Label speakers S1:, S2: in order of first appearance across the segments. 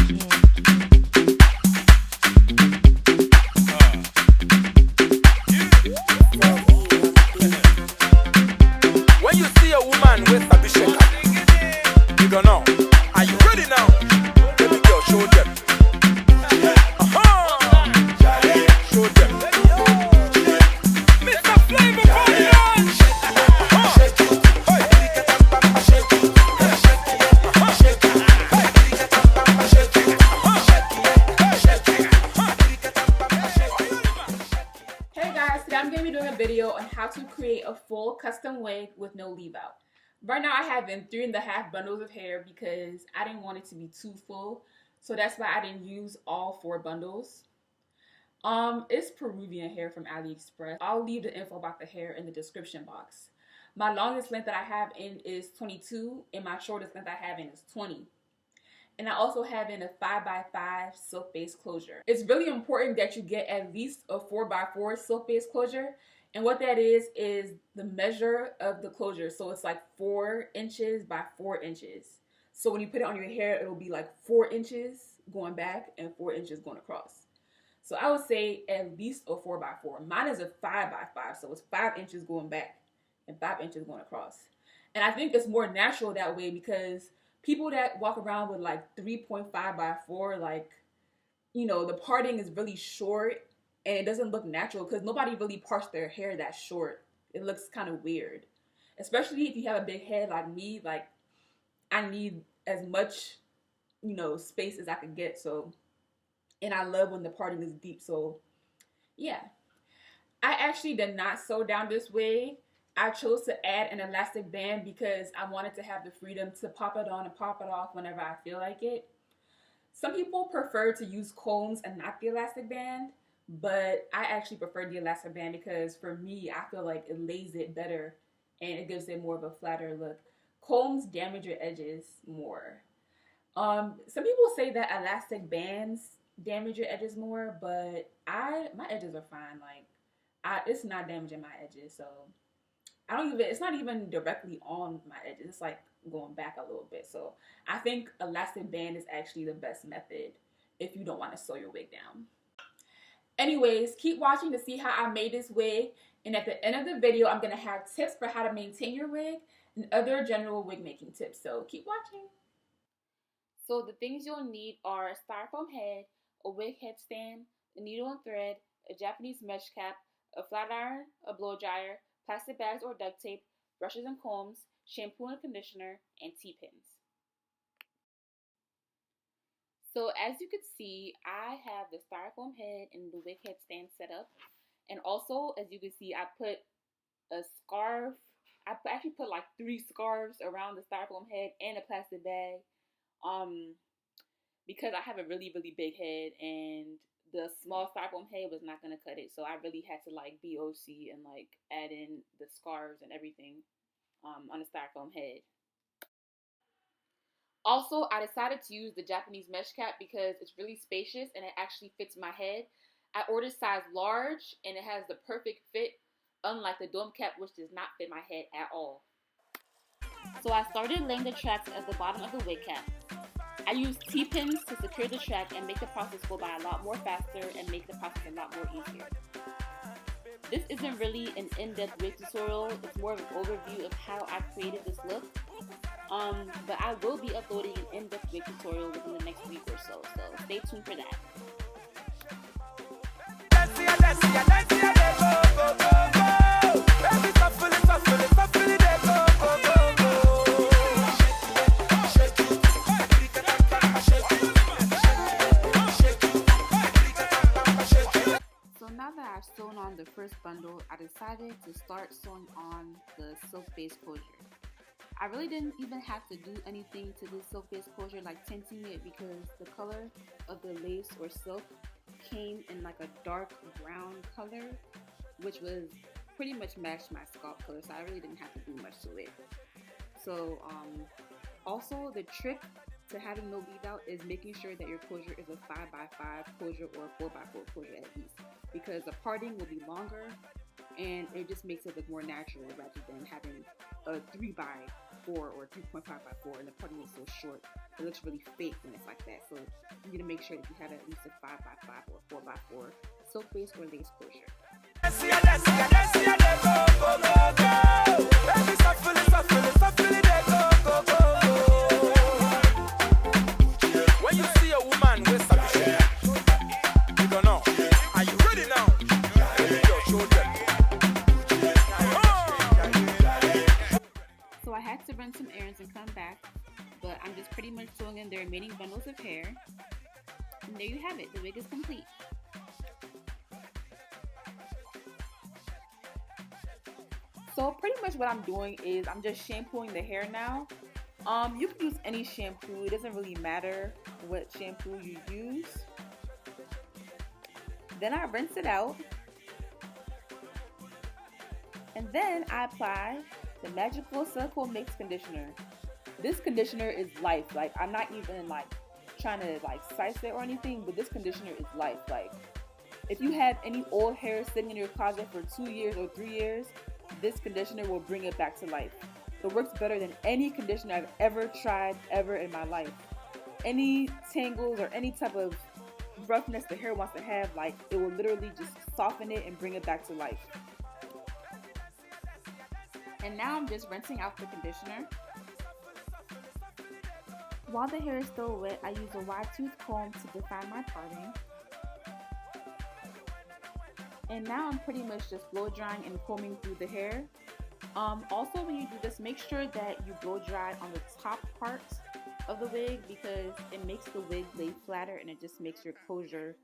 S1: When you see a woman with a bishop, you don't know. Are you ready now? Baby girl, show them. Show them. Mr. Flavor Fire.
S2: Hey guys, today I'm going to be doing a video on how to create a full custom wig with no leave out. Right now I have in 3.5 bundles of hair because I didn't want it to be too full. So that's why I didn't use all 4 bundles. It's Peruvian hair from Aliexpress. I'll leave the info about the hair in the description box. My longest length that I have in is 22 and my shortest length I have in is 20. And I also have in a 5x5 silk base closure. It's really important that you get at least a 4x4 silk base closure. And what that is the measure of the closure. So it's like 4 inches by 4 inches. So when you put it on your hair, it'll be like 4 inches going back and 4 inches going across. So I would say at least a 4x4. Mine is a 5x5, so it's 5 inches going back and 5 inches going across. And I think it's more natural that way because people that walk around with like 3.5x4, like, you know, the parting is really short and it doesn't look natural because nobody really parts their hair that short. It looks kind of weird, especially if you have a big head like me. Like, I need as much, you know, space as I could get. So, and I love when the parting is deep. So, yeah. I actually did not sew down this wig. I chose to add an elastic band because I wanted to have the freedom to pop it on and pop it off whenever I feel like it. Some people prefer to use combs and not the elastic band, but I actually prefer the elastic band because for me, I feel like it lays it better and it gives it more of a flatter look. Combs damage your edges more. Some people say that elastic bands damage your edges more, but my edges are fine. Like, it's not damaging my edges, so it's not even directly on my edges. It's like going back a little bit. So I think elastic band is actually the best method if you don't want to sew your wig down. Anyways, keep watching to see how I made this wig. And at the end of the video, I'm going to have tips for how to maintain your wig and other general wig making tips. So keep watching. So the things you'll need are a styrofoam head, a wig headstand, a needle and thread, a Japanese mesh cap, a flat iron, a blow dryer, plastic bags or duct tape, brushes and combs, shampoo and conditioner, and T-pins. So as you can see, I have the styrofoam head and the wig headstand set up. And also, as you can see, I put a scarf. I actually put like 3 scarves around the styrofoam head and a plastic bag. Because I have a really, really big head and the small styrofoam head was not going to cut it. So I really had to like BOC and like add in the scarves and everything on the styrofoam head. Also, I decided to use the Japanese mesh cap because it's really spacious and it actually fits my head. I ordered size large and it has the perfect fit, unlike the dome cap which does not fit my head at all. So I started laying the tracks at the bottom of the wig cap. I used T-pins to secure the track and make the process go by a lot more faster and make the process a lot more easier. This isn't really an in-depth wig tutorial, it's more of an overview of how I created this look. But I will be uploading an in-depth wig tutorial within the next week or so stay tuned for that. I've sewn on the first bundle, I decided to start sewing on the silk base closure. I really didn't even have to do anything to this silk base closure like tinting it because the color of the lace or silk came in like a dark brown color, which was pretty much matched my scalp color, so I really didn't have to do much to it. So also the trick to having no leave out is making sure that your closure is a 5x5 closure or a 4x4 closure at least, because the parting will be longer and it just makes it look more natural rather than having a 3x 4 or 3.5x4, and the parting is so short, it looks really fake when it's like that. So you need to make sure that you have at least a 5x5 or 4x4 silk base or lace closure.
S1: When you see a woman with submission, you don't know. Are you ready now?
S2: So I had to run some errands and come back, but I'm just pretty much sewing in the remaining bundles of hair. And there you have it, the wig is complete. So pretty much what I'm doing is I'm just shampooing the hair now. You can use any shampoo, it doesn't really matter what shampoo you use. Then I rinse it out. And then I apply the Magical Silicone Mix Conditioner. This conditioner is life. Like, I'm not even like trying to like size it or anything, but this conditioner is life. Like, if you have any old hair sitting in your closet for 2 years or 3 years, this conditioner will bring it back to life. It works better than any conditioner I've ever tried ever in my life. Any tangles or any type of roughness the hair wants to have, like, it will literally just soften it and bring it back to life. And now I'm just rinsing out the conditioner. While the hair is still wet, I use a wide tooth comb to define my parting. And now I'm pretty much just blow drying and combing through the hair. Also, when you do this, make sure that you blow dry on the top part of the wig, because it makes the wig lay flatter and it just makes your closure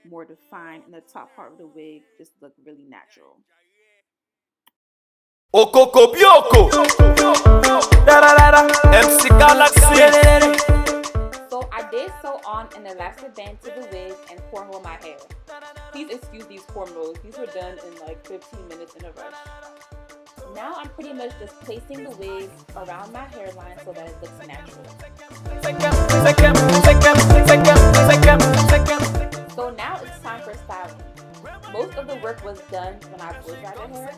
S2: more defined, and the top part of the wig just look really natural.
S1: Okoko Bioko, MC Galaxy.
S2: So I did sew on an elastic band to the wig and cornrow my hair. Please excuse these cornrows, these were done in like 15 minutes in a rush. Now I'm pretty much just placing the wig around my hairline so that it looks natural. So now it's time for styling. Most of the work was done when I blow dried the hair,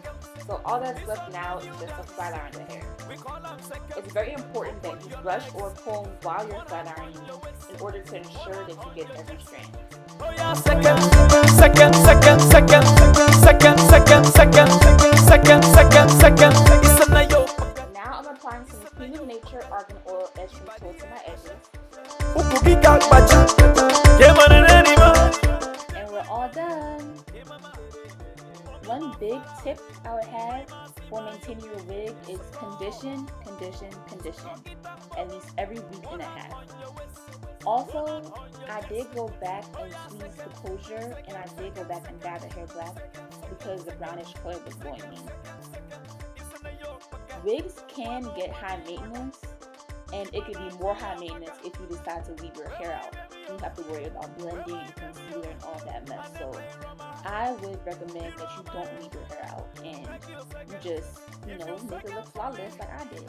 S2: so all that's left now is just to flat iron the hair. It's very important that you brush or comb while you're flat ironing in order to ensure that you get every strand. Now I'm applying some Queen of Nature Argan Oil edge control to my edges. And we're all done. One big tip I would have for maintaining your wig is condition, condition, condition, at least every week and a half. Also, I did go back and tweeze the closure, and I did go back and dye the hair black because the brownish color was blowing me. Wigs can get high maintenance, and it could be more high maintenance if you decide to leave your hair out. You have to worry about blending and concealer and all that mess. So I would recommend that you don't leave your hair out and you just, make it look flawless like I did.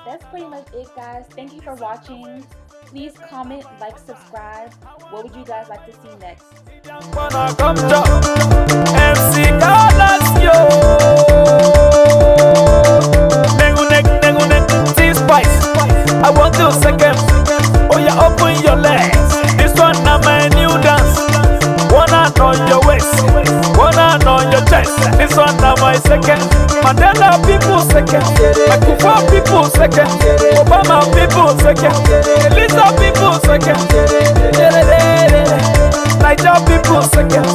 S2: That's pretty much it, guys. Thank you for watching. Please comment, like, subscribe. What would you guys like to see next?
S1: I want to second. Oh, you open your legs. This one now my new dance. One hand on your waist, one hand on your chest. This one now my second. Mandela people second. Akufa people second. Obama people second. Elisa people second. Niger people second.